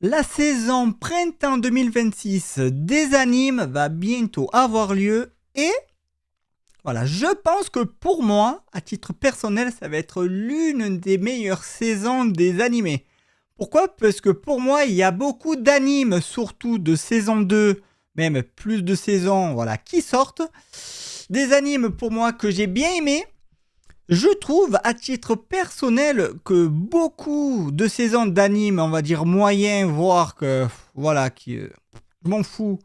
La saison printemps 2026 des animes va bientôt avoir lieu et voilà, je pense que pour moi, à titre personnel, ça va être l'une des meilleures saisons des animés. Pourquoi? Parce que pour moi, il y a beaucoup d'animes, surtout de saison 2, même plus de saisons, voilà, qui sortent. Des animes pour moi que j'ai bien aimés. Je trouve à titre personnel que beaucoup de saisons d'animes, on va dire moyens, voire que voilà, je m'en fous.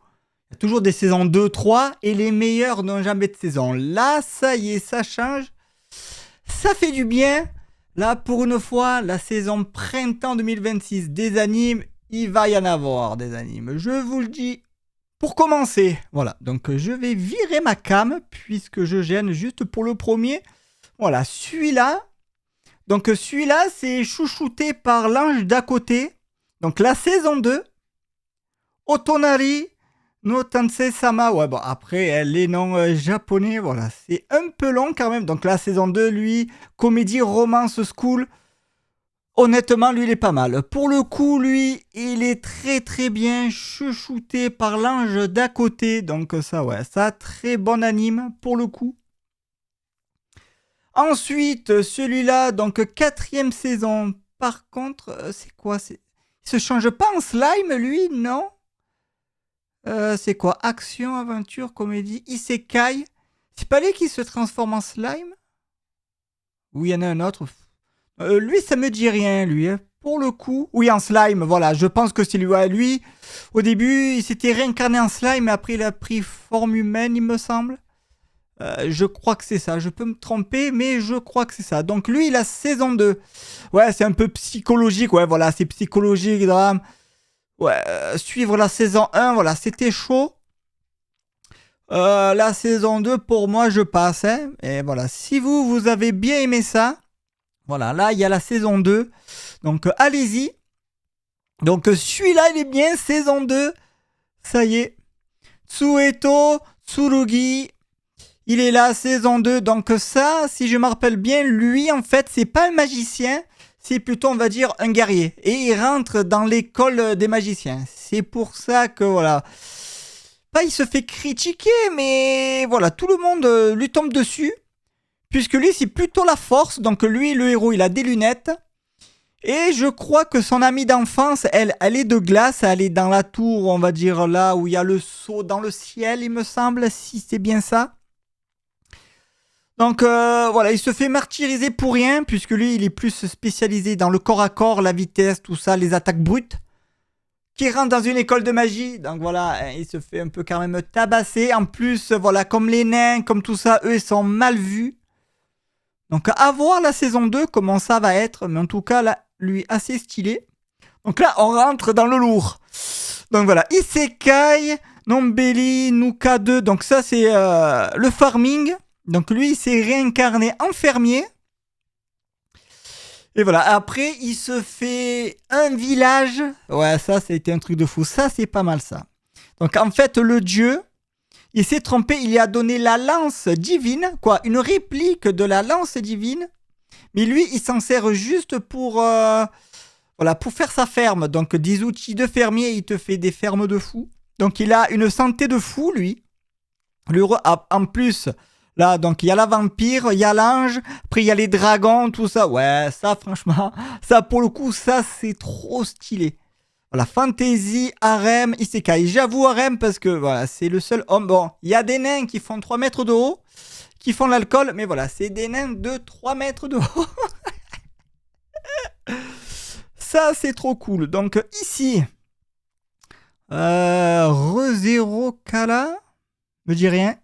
Il y a toujours des saisons 2, 3 et les meilleurs n'ont jamais de saison. Là, ça y est, ça change. Ça fait du bien. Là, pour une fois, la saison printemps 2026 des animes, il va y en avoir des animes. Je vous le dis. Pour commencer, voilà, donc je vais virer ma cam puisque je gêne juste pour le premier. Voilà, celui-là, c'est chouchouté par l'ange d'à côté. Donc la saison 2, Otonari no Tansei Sama. Ouais, bon, après, les noms japonais, voilà, c'est un peu long quand même. Donc la saison 2, lui, comédie romance school. Honnêtement, lui, il est pas mal. Pour le coup, lui, il est très très bien chouchouté par l'ange d'à côté. Donc ça, ouais, ça, très bon anime pour le coup. Ensuite, celui-là, donc quatrième saison. Par contre, c'est quoi Il se change pas en slime, lui, non? C'est quoi? Action, aventure, comédie, isekai. C'est pas lui qui se transforme en slime? Ou il y en a un autre? Lui, ça me dit rien, lui. Hein. Pour le coup, oui, en slime, voilà. Je pense que c'est lui. Ouais, lui, au début, il s'était réincarné en slime, mais après, il a pris forme humaine, il me semble. Je crois que c'est ça. Je peux me tromper, mais je crois que c'est ça. Donc lui, il a saison 2. Ouais, c'est un peu psychologique. Ouais, voilà, c'est psychologique, drame. Ouais, suivre la saison 1, voilà, c'était chaud. La saison 2, pour moi, je passe. Hein. Et voilà, si vous avez bien aimé ça, voilà, là, il y a la saison 2. Donc, allez-y. Donc, celui-là, il est bien, saison 2. Ça y est. Tsueto Tsurugi. Il est là, saison 2. Donc ça, si je me rappelle bien, lui, en fait, c'est pas un magicien. C'est plutôt, on va dire, un guerrier. Et il rentre dans l'école des magiciens. C'est pour ça que, voilà. Pas il se fait critiquer, mais voilà, tout le monde lui tombe dessus. Puisque lui, c'est plutôt la force. Donc lui, le héros, il a des lunettes. Et je crois que son amie d'enfance, elle est de glace. Elle est dans la tour, on va dire, là où il y a le saut dans le ciel, il me semble, si c'est bien ça. Donc voilà, il se fait martyriser pour rien, puisque lui, il est plus spécialisé dans le corps à corps, la vitesse, tout ça, les attaques brutes. Qui rentre dans une école de magie, donc voilà, il se fait un peu quand même tabasser. En plus, voilà, comme les nains, comme tout ça, eux, ils sont mal vus. Donc à voir la saison 2, comment ça va être, mais en tout cas, là, lui, assez stylé. Donc là, on rentre dans le lourd. Donc voilà, Isekai, Nombeli, Nuka 2, donc ça, c'est le farming. Donc lui, il s'est réincarné en fermier. Et voilà, après, il se fait un village. Ouais, ça, c'était un truc de fou. Ça, c'est pas mal, ça. Donc en fait, le dieu, il s'est trompé. Il lui a donné la lance divine, quoi, une réplique de la lance divine. Mais lui, il s'en sert juste pour, voilà, pour faire sa ferme. Donc des outils de fermier, il te fait des fermes de fou. Donc il a une santé de fou, lui. En plus, là, donc il y a la vampire, il y a l'ange, après il y a les dragons, tout ça. Ouais, ça, franchement, ça pour le coup, ça c'est trop stylé. Voilà, fantasy, harem, isekai. J'avoue harem parce que voilà, c'est le seul homme. Bon, il y a des nains qui font 3 mètres de haut, qui font l'alcool, mais voilà, c'est des nains de 3 mètres de haut. Ça, c'est trop cool. Donc ici, ReZero Kala, me dit rien.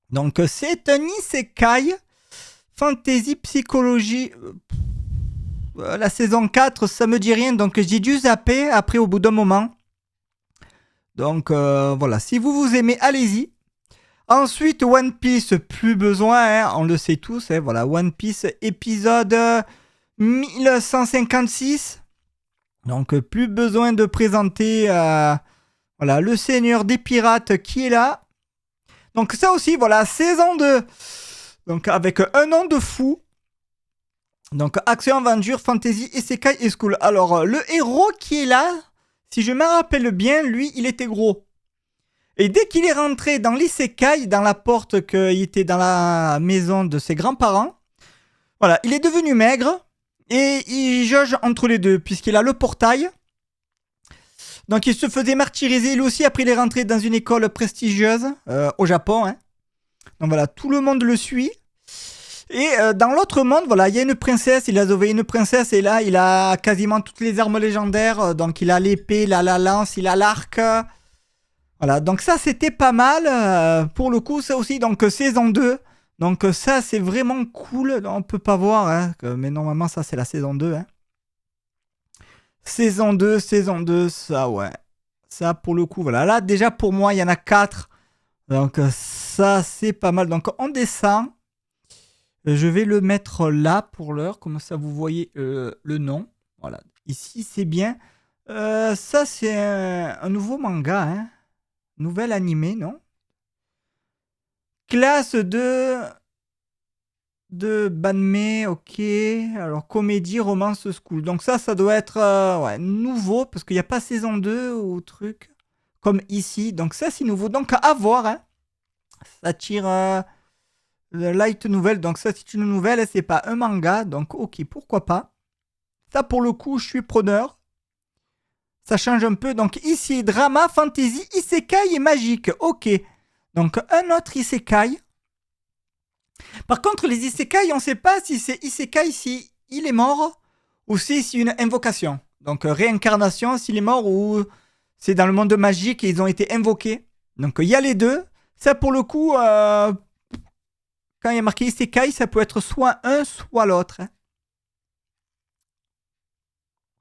Donc c'est un isekai, fantasy, psychologie. La saison 4, ça me dit rien, donc j'ai dû zapper après au bout d'un moment. Donc voilà, si vous aimez, allez-y. Ensuite, One Piece, plus besoin, hein, on le sait tous. Hein, voilà, One Piece, épisode 1156. Donc plus besoin de présenter voilà, le seigneur des pirates qui est là. Donc ça aussi, voilà, saison 2. Donc avec un nom de fou. Donc action, aventure, fantasy, isekai et school. Alors le héros qui est là, Si je me rappelle bien, lui, il était gros. Et dès qu'il est rentré dans l'isekai, dans la porte qu'il était dans la maison de ses grands-parents, voilà, il est devenu maigre et il jauge entre les deux puisqu'il a le portail. Donc il se faisait martyriser lui aussi. Après il est rentré dans une école prestigieuse au Japon. Hein. Donc voilà, tout le monde le suit. Et dans l'autre monde, voilà, il y a une princesse, il a sauvé une princesse et là il a quasiment toutes les armes légendaires. Donc il a l'épée, il a la lance, il a l'arc. Voilà, donc ça c'était pas mal. Pour le coup, ça aussi, donc saison 2. Donc ça c'est vraiment cool. On peut pas voir, hein, mais normalement ça c'est la saison 2. Hein. Saison 2, ça ouais. Ça pour le coup, voilà. Là déjà pour moi il y en a 4. Donc ça c'est pas mal. Donc on descend. Je vais le mettre là pour l'heure. Comme ça vous voyez le nom. Voilà. Ici c'est bien. Ça c'est un nouveau manga. Hein. Nouvel animé, non? Classe de Banmei, ok. Alors, comédie, romance, school. Donc ça doit être ouais, nouveau, parce qu'il n'y a pas saison 2 ou truc, comme ici. Donc ça, c'est nouveau. Donc, à voir, hein. Ça tire light nouvelle. Donc ça, c'est une nouvelle, c'est pas un manga. Donc, ok, pourquoi pas. Ça, pour le coup, je suis preneur. Ça change un peu. Donc ici, drama, fantasy, isekai et magique. Ok. Donc un autre isekai. Par contre, les isekai, on ne sait pas si c'est isekai si il est mort ou si c'est une invocation. Donc réincarnation s'il est mort ou c'est dans le monde magique et ils ont été invoqués. Donc il y a les deux. Ça pour le coup, quand il y a marqué isekai, ça peut être soit un, soit l'autre. Hein.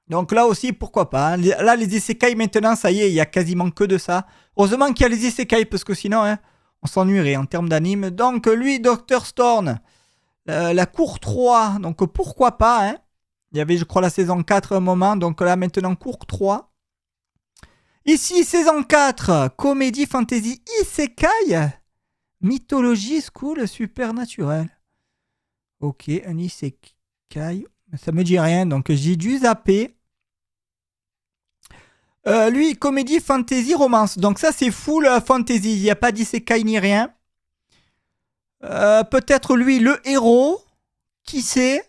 Donc là aussi, pourquoi pas. Hein. Là, les isekai maintenant, ça y est, il y a quasiment que de ça. Heureusement qu'il y a les isekai parce que sinon, hein, on s'ennuierait en termes d'anime. Donc lui, Dr. Stone, la cour 3, donc pourquoi pas. Hein. Il y avait, je crois, la saison 4 à un moment. Donc là, maintenant, cour 3. Ici, saison 4, comédie, fantasy, isekai. Mythologie, school, supernaturel. Ok, un isekai. Ça me dit rien, donc j'ai dû zapper. Lui, comédie, fantasy, romance. Donc ça, c'est full fantasy. Il n'y a pas d'isekai ni rien. Peut-être lui, le héros. Qui sait?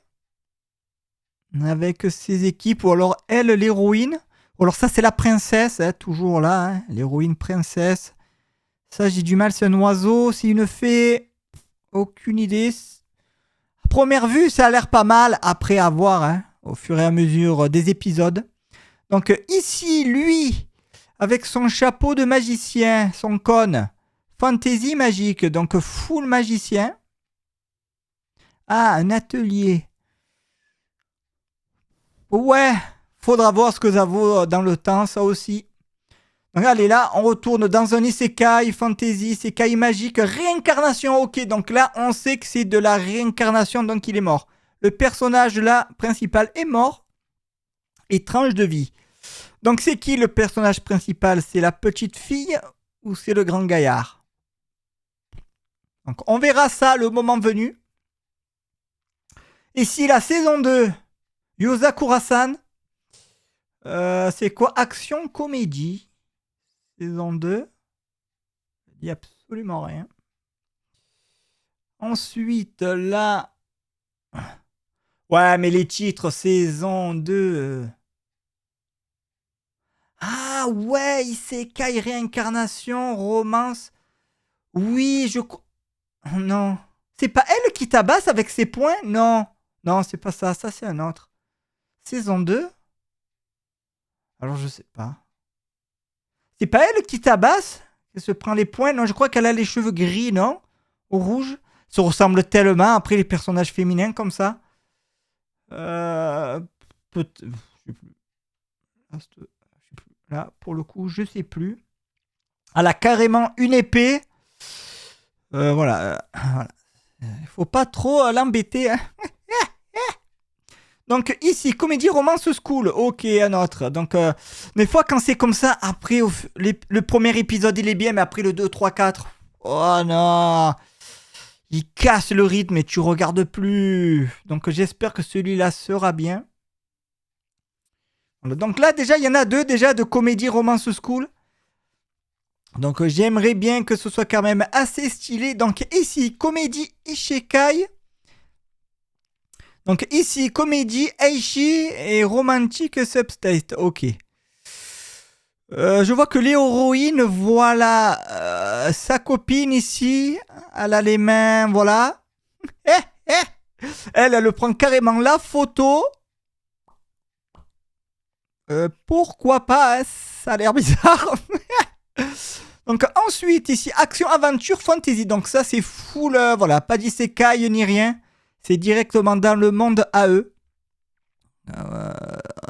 Avec ses équipes. Ou alors elle, l'héroïne. Ou alors ça, c'est la princesse. Hein, toujours là. Hein, l'héroïne princesse. Ça, j'ai du mal. C'est un oiseau. C'est une fée. Aucune idée. À première vue, ça a l'air pas mal. Après avoir, hein, au fur et à mesure des épisodes. Donc ici, lui, avec son chapeau de magicien, son cône, fantasy magique, donc full magicien. Ah, un atelier. Ouais, faudra voir ce que ça vaut dans le temps, ça aussi. Donc allez, là, on retourne dans un isekai, fantasy, isekai magique, réincarnation, ok. Donc là, on sait que c'est de la réincarnation, donc il est mort. Le personnage là, principal est mort. Et tranche de vie. Donc c'est qui le personnage principal? C'est la petite fille ou c'est le grand gaillard? Donc on verra ça le moment venu. Ici la saison 2, Yosakura-san. C'est quoi? Action comédie. Saison 2. Il n'y a absolument rien. Ensuite là... Ouais mais les titres saison 2... Ah ouais, isekai, réincarnation, romance. Oui, je... Non. C'est pas elle qui tabasse avec ses poings? Non. Non, c'est pas ça. Ça, c'est un autre. Saison 2. Alors, je sais pas. C'est pas elle qui tabasse? Elle se prend les poings? Non, je crois qu'elle a les cheveux gris, non? Au rouge? Ça ressemble tellement après les personnages féminins comme ça. Peut... Je sais plus. Là, pour le coup, je sais plus. Elle a carrément une épée. Voilà. Voilà. Il faut pas trop l'embêter. Hein. Donc ici, comédie romance school. Ok, un autre. Donc des fois quand c'est comme ça, après le premier épisode il est bien, mais après le 2, 3, 4. Oh non. Il casse le rythme et tu regardes plus. Donc j'espère que celui-là sera bien. Donc là, déjà, il y en a deux déjà de comédie romance school. Donc j'aimerais bien que ce soit quand même assez stylé. Donc ici, comédie Isekai. Donc ici, comédie Eishi et romantique substate. Ok. Je vois que l'héroïne, voilà, sa copine ici, elle a les mains, voilà. Eh, eh. Elle prend carrément la photo. Pourquoi pas, hein, ça a l'air bizarre. Donc ensuite, ici, action, aventure, fantasy. Donc ça, c'est full, voilà, pas d'isekai ni rien. C'est directement dans le monde à eux.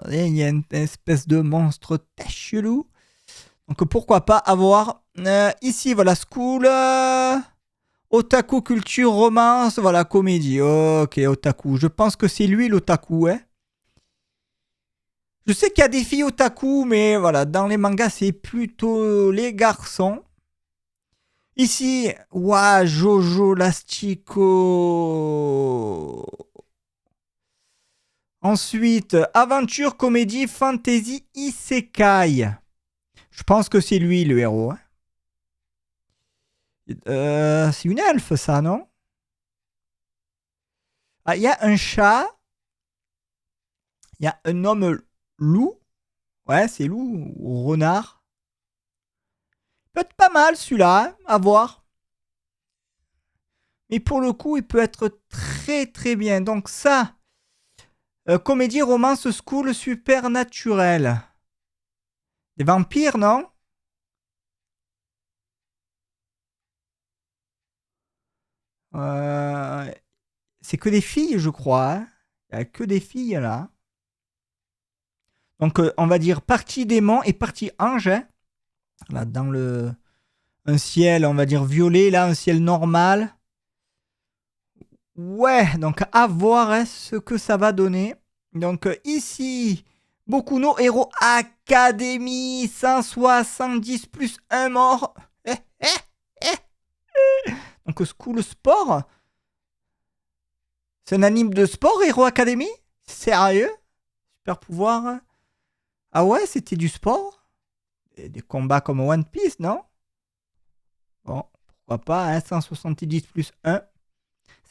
Il y a une espèce de monstre très chelou. Donc pourquoi pas avoir ici, voilà, school, otaku, culture, romance, voilà, comédie. Ok, otaku. Je pense que c'est lui l'otaku, hein. Je sais qu'il y a des filles otaku, mais voilà, dans les mangas, c'est plutôt les garçons. Ici, ouah, Jojo Lastico. Ensuite, aventure, comédie, fantasy, isekai. Je pense que c'est lui le héros, hein. C'est une elfe, ça, non? Ah, il y a un chat. Il y a un homme loup. Ouais, c'est loup ou renard. Peut-être pas mal celui-là, hein, à voir. Mais pour le coup, il peut être très très bien. Donc ça, comédie, romance, school, supernatural. Des vampires, non? Euh, c'est que des filles, je crois, hein. Il n'y a que des filles là. Donc on va dire partie démon et partie ange, hein. Là, dans un ciel, on va dire violet, là, un ciel normal. Ouais, donc à voir, hein, ce que ça va donner. Donc ici, Boku no Hero Academy, 170 plus un mort. Donc School Sport. C'est un anime de sport, Hero Academy? Sérieux? Super pouvoir. Ah ouais, c'était du sport? Des combats comme One Piece, non? Bon, pourquoi pas, hein, 170 plus un.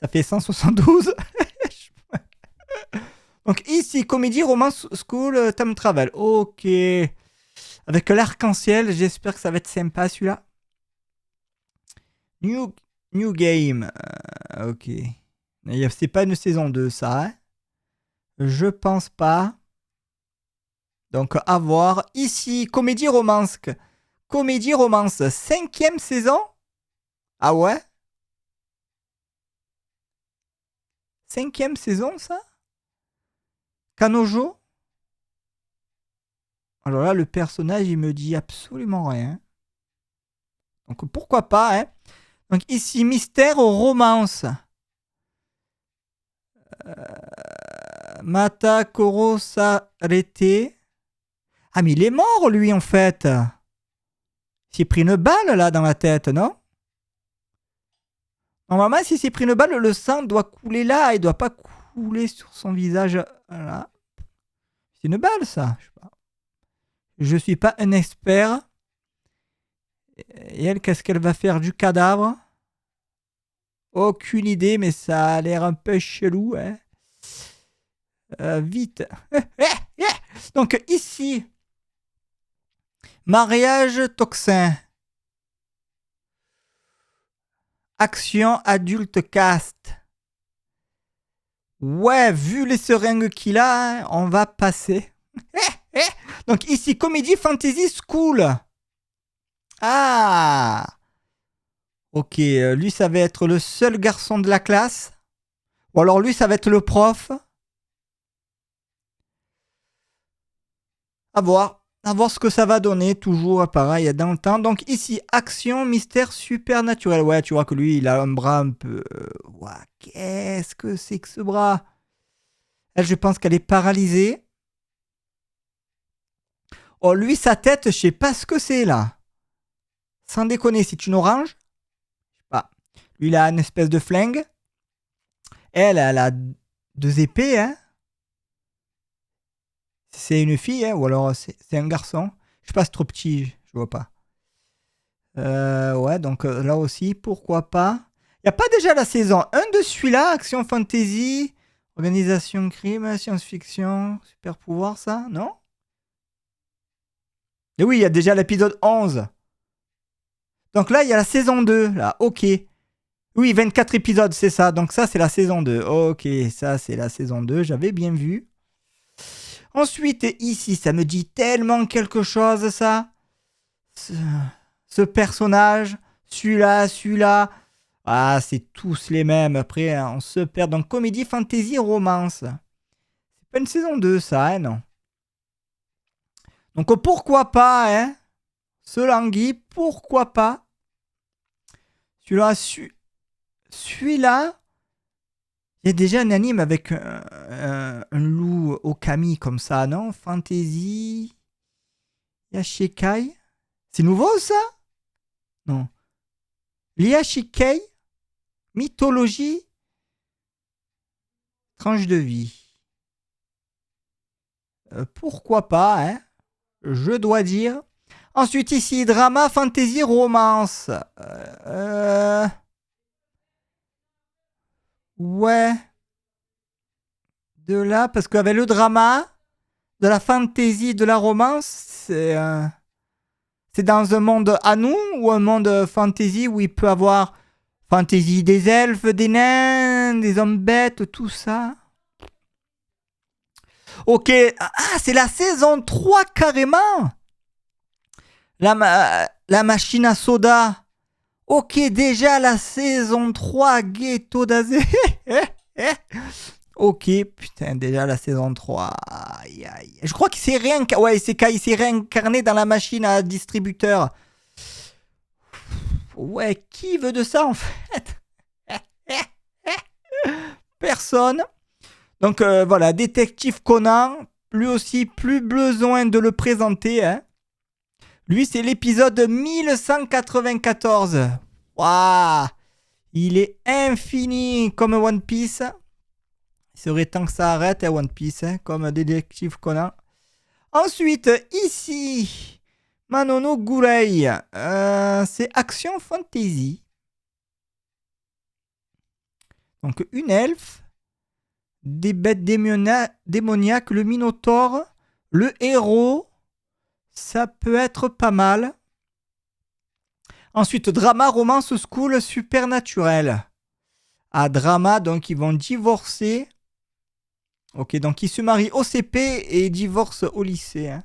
Ça fait 172. Donc ici, comédie, romance, school, time travel. Ok. Avec l'arc-en-ciel, j'espère que ça va être sympa celui-là. New Game. Ok. C'est pas une saison 2, ça, hein. Je pense pas. Donc à voir. Ici, comédie, romance. Comédie, romance. 5e saison? Ah ouais? 5e saison, ça? Kanojo? Alors là, le personnage, il me dit absolument rien. Donc pourquoi pas, hein? Donc ici, mystère, romance. Mata Koro Sarete. Ah, mais il est mort, lui, en fait. Il s'est pris une balle, là, dans la tête, non? Normalement, s'il s'est pris une balle, le sang doit couler là. Il doit pas couler sur son visage. Voilà. C'est une balle, ça. Je suis pas un expert. Et elle, qu'est-ce qu'elle va faire du cadavre? Aucune idée, mais ça a l'air un peu chelou, hein. Vite. Donc ici, mariage toxin. Action adulte cast. Ouais, vu les seringues qu'il a, hein, on va passer. Donc ici, comédie fantasy school. Ah. Ok, lui, ça va être le seul garçon de la classe. Ou alors lui, ça va être le prof. À voir. À voir ce que ça va donner. Toujours pareil dans le temps. Donc ici, action, mystère supernaturel. Ouais, tu vois que lui, il a un bras un peu... Ouah, qu'est-ce que c'est que ce bras? Elle, je pense qu'elle est paralysée. Oh, lui, sa tête, je sais pas ce que c'est là. Sans déconner, c'est une orange. Je sais pas. Lui, il a une espèce de flingue. Elle a 2 épées, hein. C'est une fille, hein, ou alors c'est un garçon. Je sais pas, c'est trop petit, je vois pas. Ouais, donc là aussi, pourquoi pas. Y a pas déjà la saison 1 de celui-là, Action Fantasy, Organisation Crime, Science-Fiction, Super Pouvoir, ça, non? Et oui, il y a déjà l'épisode 11. Donc là, il y a la saison 2, là, ok. Oui, 24 épisodes, c'est ça. Donc ça, c'est la saison 2. Ok, ça, c'est la saison 2, j'avais bien vu. Ensuite, ici, ça me dit tellement quelque chose, ça. Ce, ce personnage, celui-là. Ah, c'est tous les mêmes. Après, hein, on se perd dans comédie, fantasy, romance. C'est pas une saison 2, ça, hein, non. Donc pourquoi pas, hein. Ce Langui, pourquoi pas. Celui-là, celui-là. Il y a déjà un anime avec un loup Okami comme ça, non? Fantasy. Yashikai. C'est nouveau, ça? Non. L'Yashikai. Mythologie. Tranche de vie. Pourquoi pas, hein? Je dois dire. Ensuite, ici, drama, fantasy, romance. Ouais. De là, parce qu'avec le drama, de la fantasy, de la romance, c'est dans un monde à nous ou un monde fantasy où il peut avoir fantasy des elfes, des nains, des hommes bêtes, tout ça. Ok, ah, c'est la saison 3 carrément. La machine à soda. Ok, déjà la saison 3, Ghetto d'Azé. Ok, putain, déjà la saison 3. Aïe, aïe. Je crois qu'il s'est réincarné. Ouais, il s'est réincarné dans la machine à distributeur. Ouais, qui veut de ça en fait? Personne. Donc voilà, Détective Conan. Lui aussi, plus besoin de le présenter. Hein. Lui, c'est l'épisode 1194. Waouh! Il est infini comme One Piece. Il serait temps que ça arrête, One Piece, hein, comme Détective Conan. Ensuite, ici, Manono Gurei. C'est Action Fantasy. Donc, une elfe, des bêtes démoniaques, le Minotaure, le héros. Ça peut être pas mal. Ensuite, drama, romance, school, supernaturel. Ah, drama, donc ils vont divorcer. Ok, donc ils se marient au CP et divorcent au lycée. Hein.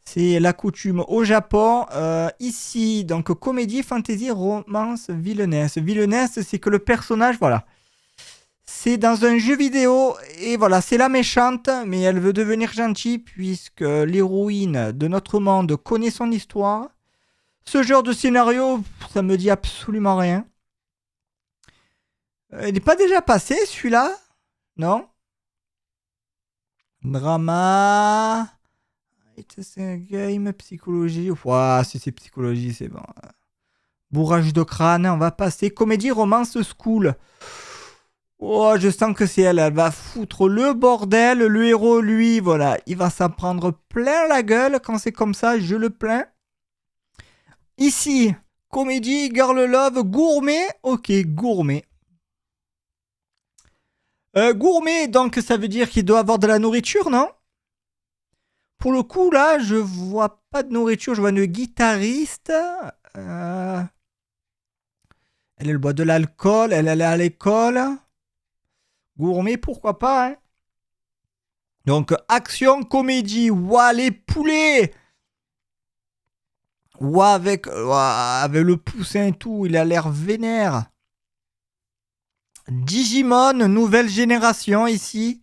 C'est la coutume au Japon. Ici, donc comédie, fantasy, romance, villainesse. Villainesse, c'est que le personnage, voilà. C'est dans un jeu vidéo et voilà, c'est la méchante, mais elle veut devenir gentille puisque l'héroïne de notre monde connaît son histoire. Ce genre de scénario, ça me dit absolument rien. Il n'est pas déjà passé celui-là? Non? Drama. C'est un game, psychologie. Ouah, si c'est psychologie, c'est bon. Bourrage de crâne, on va passer. Comédie, romance, school. Oh, je sens que c'est elle. Elle va foutre le bordel. Le héros, lui, voilà, il va s'en prendre plein la gueule. Quand c'est comme ça, je le plains. Ici, comédie, girl love, gourmet. Ok, gourmet. Gourmet, donc ça veut dire qu'il doit avoir de la nourriture, non? Pour le coup, là, je vois pas de nourriture. Je vois une guitariste. Elle boit de l'alcool. Elle allait à l'école. Gourmet, pourquoi pas, hein? Donc, action, comédie. Ouah, les poulets. Ouah, avec le poussin et tout. Il a l'air vénère. Digimon, nouvelle génération ici.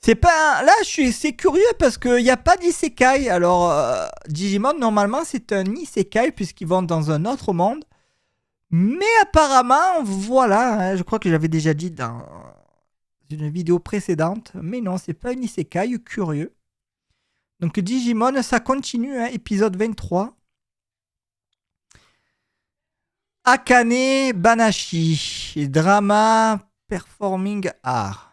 C'est pas. Là, c'est curieux parce qu'il n'y a pas d'isekai. Alors, Digimon, normalement, c'est un isekai puisqu'ils vont dans un autre monde. Mais apparemment, voilà. Hein, je crois que j'avais déjà dit dans une vidéo précédente. Mais non, c'est pas un isekai. Curieux. Donc, Digimon, ça continue. Hein, épisode 23. Akane Banashi. Drama Performing Art.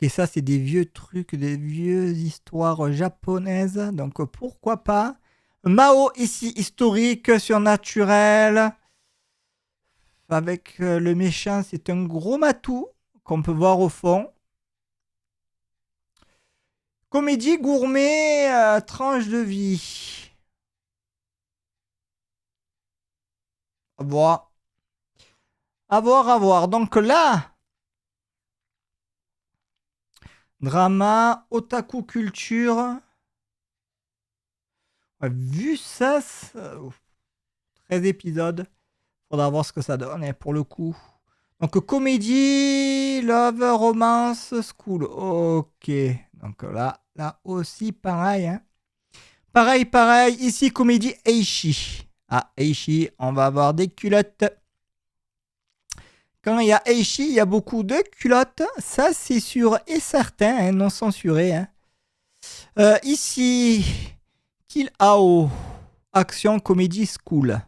Et ça, c'est des vieux trucs, des vieux histoires japonaises. Donc, pourquoi pas. Mao, ici, historique, surnaturel. Avec le méchant, c'est un gros matou qu'on peut voir au fond. Comédie gourmet, tranche de vie. À voir. À voir, à voir. Donc là, drama, otaku culture. Ouais, vu ça, 13 épisodes. Faudra voir ce que ça donne hein, pour le coup. Donc comédie, love, romance, school. Ok. Donc là aussi pareil. Hein. Pareil. Ici comédie Eishi. Ah Eishi, on va avoir des culottes. Quand il y a Eishi, il y a beaucoup de culottes. Ça c'est sûr et certain, hein, non censuré. Hein. Ici, Kill Ao. Action, comédie, school.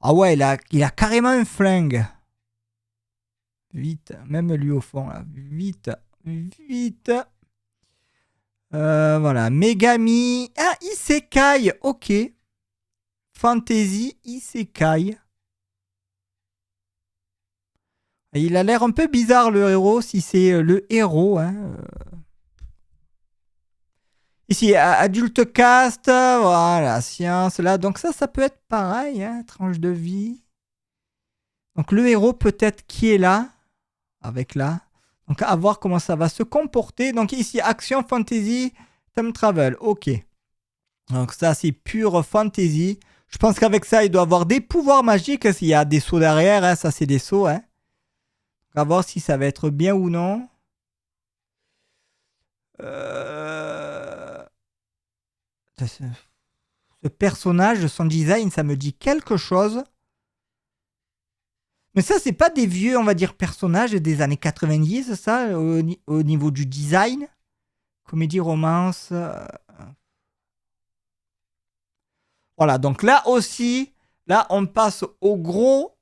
Ah ouais, il a carrément un flingue. Vite, même lui au fond. Là. Vite. Voilà, Megami. Ah, Isekai. Ok. Fantasy, Isekai. Il a l'air un peu bizarre le héros, si c'est le héros. Hein. Ici, adulte cast. Voilà, science là. Donc ça peut être pareil. Hein, tranche de vie. Donc le héros peut-être qui est là. Avec là. Donc à voir comment ça va se comporter. Donc ici, action, fantasy, time travel. Ok. Donc ça, c'est pure fantasy. Je pense qu'avec ça, il doit avoir des pouvoirs magiques. S'il y a des sauts derrière, hein, ça c'est des sauts. Hein. On va voir si ça va être bien ou non. Ce personnage, son design, ça me dit quelque chose. Mais ça, c'est pas des vieux, on va dire, personnages des années 90, ça, au niveau du design. Comédie, romance. Voilà, donc là aussi, là, on passe au gros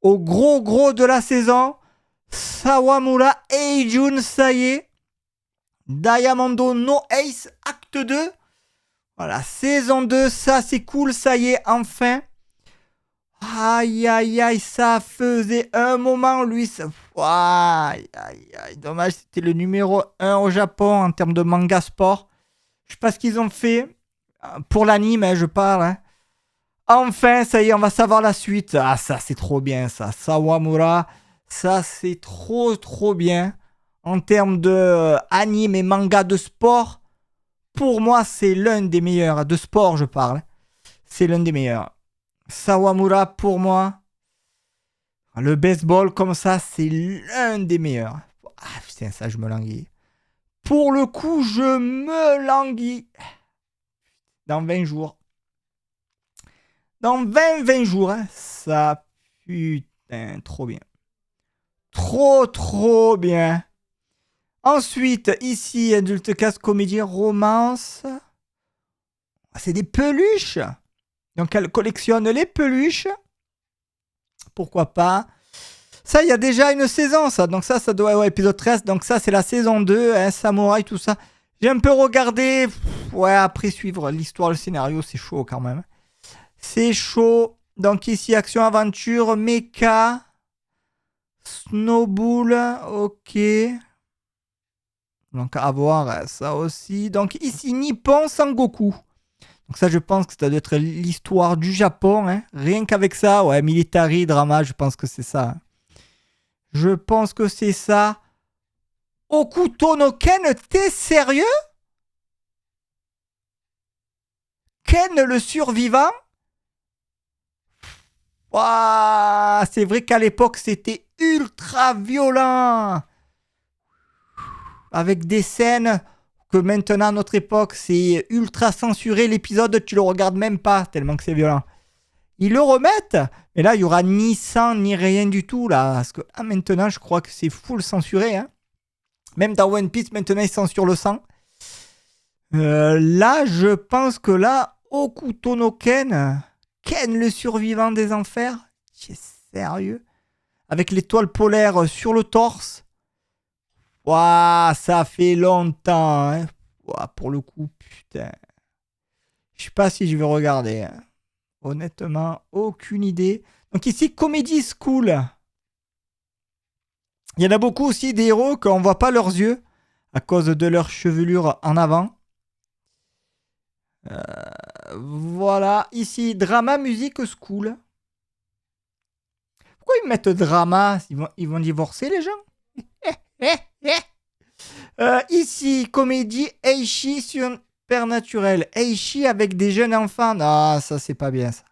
de la saison. Sawamura Eijun, ça y est. Diamondo no Ace, acte 2. Voilà, saison 2, ça c'est cool, ça y est, enfin. Aïe, ça faisait un moment, lui. Ça... Aïe, dommage, c'était le numéro 1 au Japon en termes de manga sport. Je sais pas ce qu'ils ont fait. Pour l'anime, hein, je parle. Hein. Enfin, ça y est, on va savoir la suite. Ah, ça, c'est trop bien, ça. Sawamura, ça, c'est trop bien. En termes de anime et manga de sport, pour moi, c'est l'un des meilleurs. De sport, je parle. C'est l'un des meilleurs. Sawamura, pour moi, le baseball comme ça, c'est l'un des meilleurs. Ah, putain, ça, je me languis. Pour le coup, je me languis. Dans 20 jours. Dans 20 jours, hein. Ça, putain, trop bien. Trop bien. Ensuite, ici, adulte cast, comédie, romance. C'est des peluches. Donc, elle collectionne les peluches. Pourquoi pas. Ça, il y a déjà une saison, ça. Donc ça doit... Ouais, épisode 13. Donc ça, c'est la saison 2. Hein, Samouraï, tout ça. J'ai un peu regardé. Ouais, après suivre l'histoire, le scénario, c'est chaud quand même. C'est chaud. Donc ici, action, aventure, mecha. Snowball. Ok. Donc à voir ça aussi. Donc ici, Nippon Sangoku. Donc ça, je pense que ça doit être l'histoire du Japon. Hein. Rien qu'avec ça, ouais, military, drama, je pense que c'est ça. Hein. Je pense que c'est ça. Okuto no Ken, t'es sérieux? Ken le survivant? Ouah, c'est vrai qu'à l'époque, c'était ultra violent. Avec des scènes que maintenant, à notre époque, c'est ultra censuré. L'épisode, tu le regardes même pas, tellement que c'est violent. Ils le remettent, mais là, il n'y aura ni sang, ni rien du tout. Là, parce que maintenant, je crois que c'est full censuré. Hein. Même dans One Piece, maintenant, ils censurent le sang. Là, je pense que là, Okuto no Ken, Ken le survivant des enfers, c'est sérieux. Avec l'étoile polaire sur le torse. Ouah, ça fait longtemps. Hein. Ouah, pour le coup, putain. Je sais pas si je vais regarder. Hein. Honnêtement, aucune idée. Donc ici, Comedy School. Il y en a beaucoup aussi des héros qu'on ne voit pas leurs yeux à cause de leur chevelure en avant. Voilà, ici, Drama Music School. Pourquoi ils mettent drama? Ils vont divorcer les gens. Ici, comédie Eishi Supernatural. Eishi avec des jeunes enfants. Non, ça c'est pas bien ça.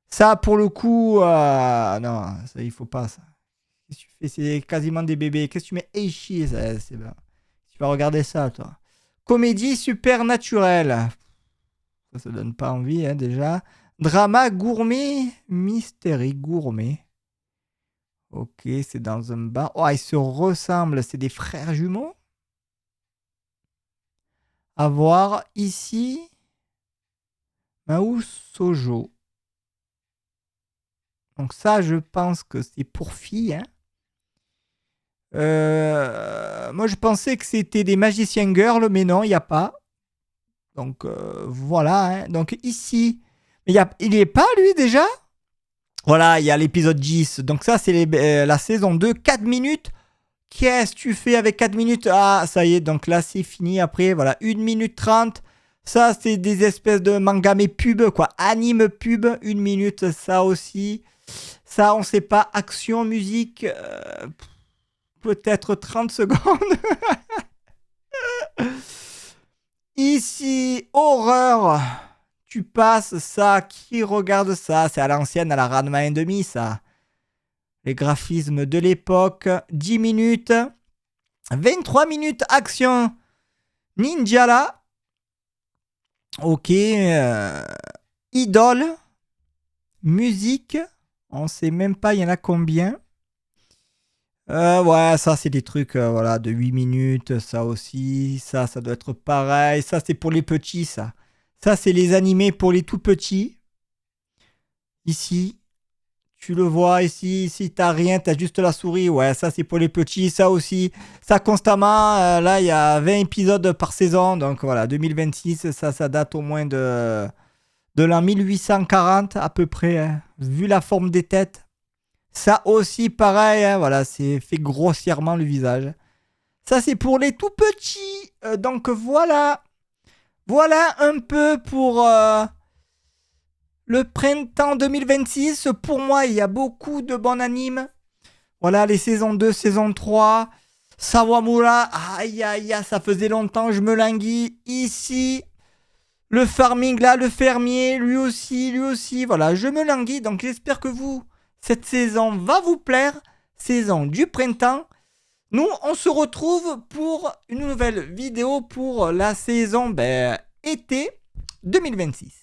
Ça pour le coup, non, ça il faut pas ça. Qu'est-ce que tu fais? C'est quasiment des bébés. Qu'est-ce que tu mets Eishi? C'est bien. Tu vas regarder ça toi. Comédie Supernatural. Ça donne pas envie hein, déjà. Drama gourmet, mystérie gourmet. Ok, c'est dans un bar. Oh, ils se ressemblent. C'est des frères jumeaux. À voir ici. Mao Sojo. Donc ça, je pense que c'est pour filles. Hein. Moi, je pensais que c'était des magiciens girls, mais non, il n'y a pas. Donc voilà. Hein. Donc ici, il n'est pas lui déjà. Voilà, il y a l'épisode 10. Donc ça, c'est la saison 2, 4 minutes. Qu'est-ce que tu fais avec 4 minutes? Ah, ça y est, donc là, c'est fini. Après, voilà, 1 minute 30. Ça, c'est des espèces de manga, mais pub, quoi. Anime pub, 1 minute, ça aussi. Ça, on sait pas. Action, musique, peut-être 30 secondes. Ici, horreur. Tu passes ça. Qui regarde ça? C'est à l'ancienne, à la Ranma 1,5, ça. Les graphismes de l'époque. 10 minutes. 23 minutes action. Ninja là. Ok. Idole. Musique. On sait même pas il y en a combien. Ouais, ça c'est des trucs voilà, de 8 minutes. Ça aussi. Ça doit être pareil. Ça c'est pour les petits ça. Ça c'est les animés pour les tout petits. Ici. Tu le vois ici, si t'as rien, t'as juste la souris. Ouais, ça c'est pour les petits, ça aussi. Ça constamment, là il y a 20 épisodes par saison. Donc voilà, 2026, ça date au moins de l'an 1840 à peu près. Hein, vu la forme des têtes. Ça aussi pareil, hein, voilà, c'est fait grossièrement le visage. Ça c'est pour les tout petits. Donc voilà. Voilà un peu pour... le printemps 2026, pour moi, il y a beaucoup de bons animes. Voilà, les saisons 2, saison 3. Sawamura, aïe aïe aïe, ça faisait longtemps, je me languis. Ici, le farming là, le fermier, lui aussi. Voilà, je me languis. Donc j'espère que vous, cette saison va vous plaire. Saison du printemps. Nous, on se retrouve pour une nouvelle vidéo pour la saison été 2026.